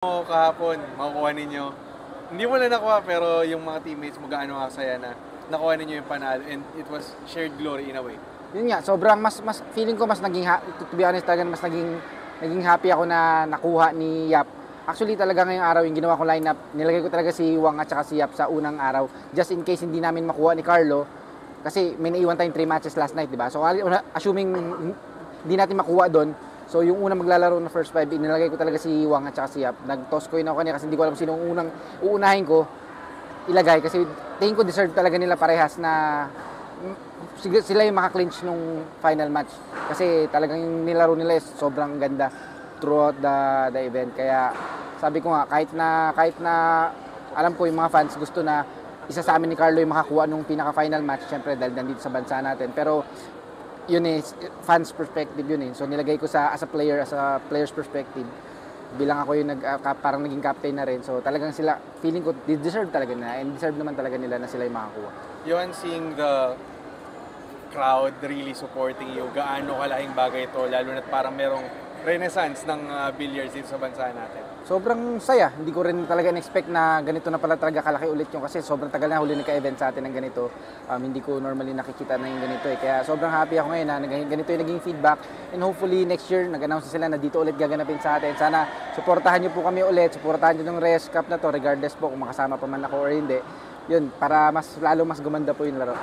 Kahapon, makukuha ninyo. Hindi mo na nakuha pero yung mga teammates mo gaano kasaya na nakuha ninyo yung panalo and it was shared glory in a way. Yun nga, sobrang mas feeling ko mas naging to be honest talaga mas naging happy ako na nakuha ni Yap. Actually talaga ngayong araw yung ginawa ko lineup, nilagay ko talaga si Wang at saka si Yap sa unang araw just in case hindi namin makuha ni Carlo kasi may naiwan tayong 3 matches last night, di ba? So assuming hindi natin makuha doon, so yung unang maglalaro na first 5, inilagay ko talaga si Wang at saka si Yap. Nag-toss coin ako kanina kasi hindi ko alam sino unang uunahin ko ilagay kasi tingin ko deserve talaga nila parehas na sila yung maka-clinch nung final match. Kasi talagang yung nilaro nila is sobrang ganda throughout the event. Kaya sabi ko nga kahit na alam ko yung mga fans gusto na isa sa amin ni Carlo yung makakuha nung pinaka-final match, syempre dahil nandito sa bansa natin. Pero yun eh, fans perspective yun eh. So nilagay ko as a player's perspective. Bilang ako yung parang naging captain na rin. So talagang sila, feeling ko, deserve talaga na. And deserve naman talaga nila na sila yung makakuha. Yun, seeing the crowd really supporting you, gaano kalaking bagay ito, lalo na parang merong renaissance ng billiards dito sa bansa natin. Sobrang saya. Hindi ko rin talaga in-expect na ganito na pala talaga kalaki ulit yung kasi sobrang tagal na huli nagka-event sa atin ng ganito. Hindi ko normally nakikita na yung ganito eh. Kaya sobrang happy ako ngayon na ganito yung naging feedback. And hopefully next year nag-announce sila na dito ulit gaganapin sa atin. Sana suportahan niyo po kami ulit. Suportahan niyo yung Reyes Cup na to regardless po kung makasama pa man ako or hindi. Yun, para lalo mas gumanda po yung laro.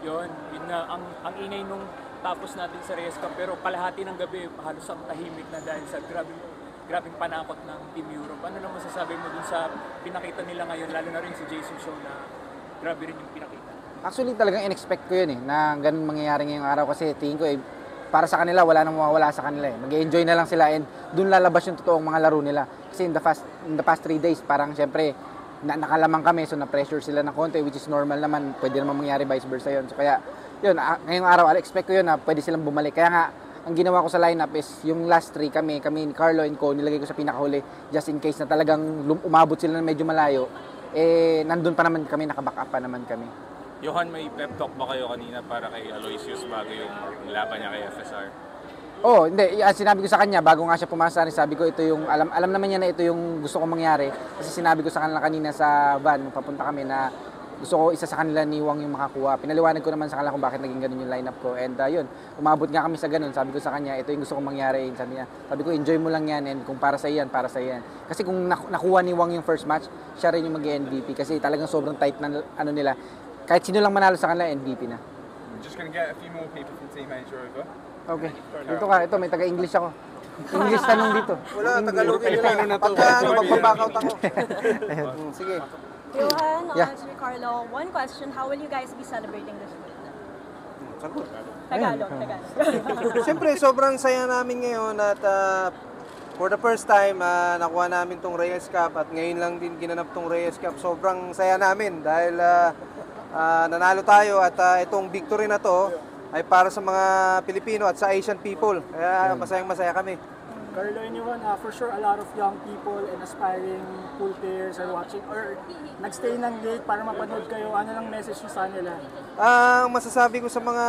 Yun na ang ingay nung tapos natin sa Reyes Cup pero kalahati ng gabi halos ang tahimik na dahil sa grabing panakot ng Team Europe. Ano lang masasabi mo dun sa pinakita nila ngayon, lalo na rin si Jason Shaw na grabe rin yung pinakita? Actually talagang in-expect ko yun eh, na ganun mangyayari ngayong araw kasi tingin ko eh, para sa kanila wala nang mawawala sa kanila eh. Mag-enjoy na lang sila and dun lalabas yung totoong mga laro nila. Kasi in the past 3 days parang syempre nakalamang kami so na-pressure sila ng konti which is normal naman, pwede naman mangyari vice versa yun. So kaya yun, ngayong araw expect ko yun na pwede silang bumalik. Kaya nga ang ginawa ko sa lineup is yung last 3 kami ni Carlo and Co, nilagay ko sa pinakahuli just in case na talagang umabot sila na medyo malayo. Eh, nandun pa naman kami, nakaback up pa naman kami. Johan, may pep talk ba kayo kanina para kay Aloysius bago yung laban niya kay FSR? Oh, hindi. Sinabi ko sa kanya, bago nga siya pumasa, sabi ko ito yung, alam naman niya na ito yung gusto kong mangyari. Kasi sinabi ko sa kanila kanina sa van, papunta kami na gusto ko isa sa kanila ni Wang yung makakuha. Pinaliwanag ko naman sa kanila kung bakit naging ganun yung lineup ko. And yun, umabot nga kami sa ganun. Sabi ko sa kanya, ito yung gusto kong mangyari. Sabi niya, sabi ko, enjoy mo lang yan. And kung para sa iyan, para sa iyan. Kasi kung nakuha ni Wang yung first match, siya rin yung mag-MVP. Kasi talagang sobrang tight na ano nila. Kahit sino lang manalo sa kanila, MVP na. Just gonna get a few more people from Team Asia over. Okay. Dito ka. Ito, may taga-English ako. English tanong dito. Wala, Tagalogin nila. Pagka magpapakaut ako. Sige. Johan, Yeah. Sir Carlo, one question, how will you guys be celebrating this week? Sagot. Tagalog. Siyempre, sobrang saya namin ngayon at for the first time, nakuha namin tong Reyes Cup at ngayon lang din ginanap tong Reyes Cup. Sobrang saya namin dahil nanalo tayo at itong victory na to ay para sa mga Pilipino at sa Asian people. Kaya masayang-masaya kami. Carlo and Johan, for sure a lot of young people and aspiring pool players are watching or nagstay ng late para mapanood kayo. Ano lang message nyo sa nila? Ang masasabi ko sa mga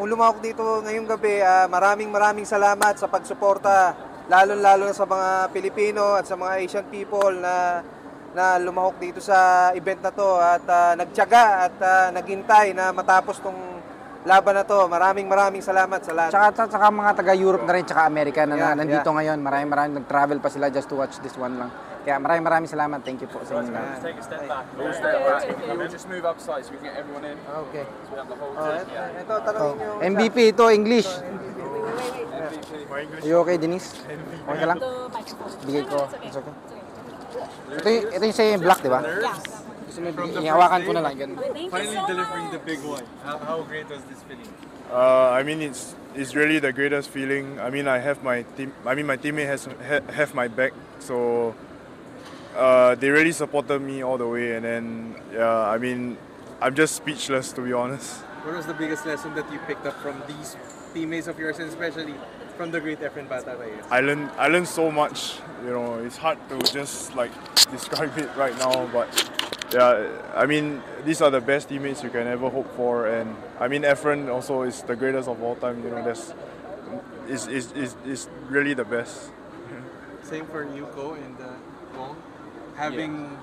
lumawak dito ngayong gabi, maraming salamat sa pagsuporta, lalo na sa mga Pilipino at sa mga Asian people na lumahok dito sa event na to at nagtiyaga at naghintay na matapos tong laban na to. Maraming salamat sa lahat. Tsaka mga taga-Europe na rin, tsaka Amerika na nandito ngayon. Maraming nag-travel pa sila just to watch this one lang. Kaya maraming salamat. Thank you po sa inyo. Take a step back. We'll step back. We'll just move upside so we can get everyone in. Okay. So we have the whole team. Ito, tanongin nyo. MVP ito, English. MVP. Are you okay, Denise? Okay ka lang? Bigay ko. It's okay. Ito yung sa black, di ba? Gusto mo, ihawakan ko na lang. Finally delivering the big one. How great was this feeling? I mean, it's really the greatest feeling. I mean, I have my team. I mean, my teammate have my back. So they really supported me all the way. And then, yeah, I mean, I'm just speechless to be honest. What was the biggest lesson that you picked up from these teammates of yours and especially from the great Efren Bata Reyes? I learned so much. You know, it's hard to just like describe it right now, but yeah, I mean, these are the best teammates you can ever hope for, and I mean, Efren also is the greatest of all time. You know, is really the best. same for Yuko and Wong. Having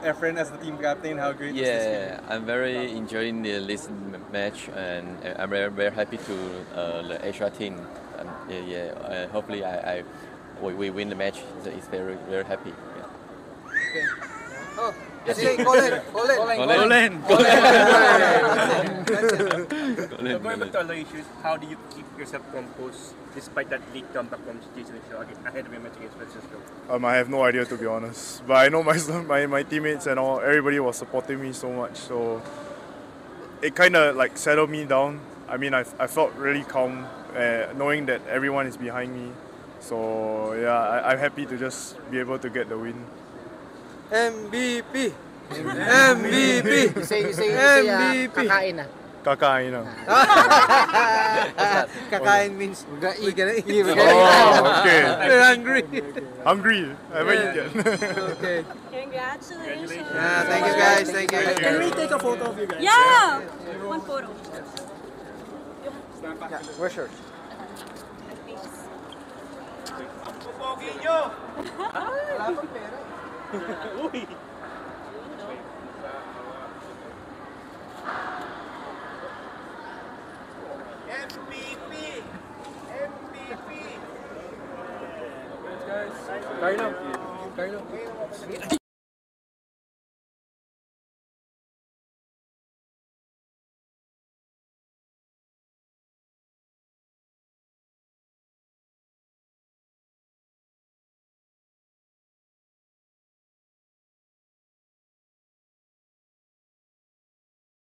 Efren as the team captain, how great is this Yeah, I'm very enjoying this match, and I'm very happy to the Asia team. Hopefully, we win the match. It's very happy. Yeah. Oh, just say Colin. So going back to Aloysius, how do you keep yourself composed despite that late comeback from Jason Shaw ahead of your match against Francisco? I have no idea, to be honest. But I know my teammates and all, everybody was supporting me so much. So it kind of like settled me down. I mean, I felt really calm knowing that everyone is behind me. So yeah, I'm happy to just be able to get the win. MVP! MVP! You say MVP! kakain na. Kakain na. Kakain means we're gonna eat. Oh, okay. We're hungry. Hungry. I haven't eaten yet. Okay. Congratulations. Thank you guys. Thank you. Can we take a photo of you guys? Yeah! One photo. We're sure. Carlo.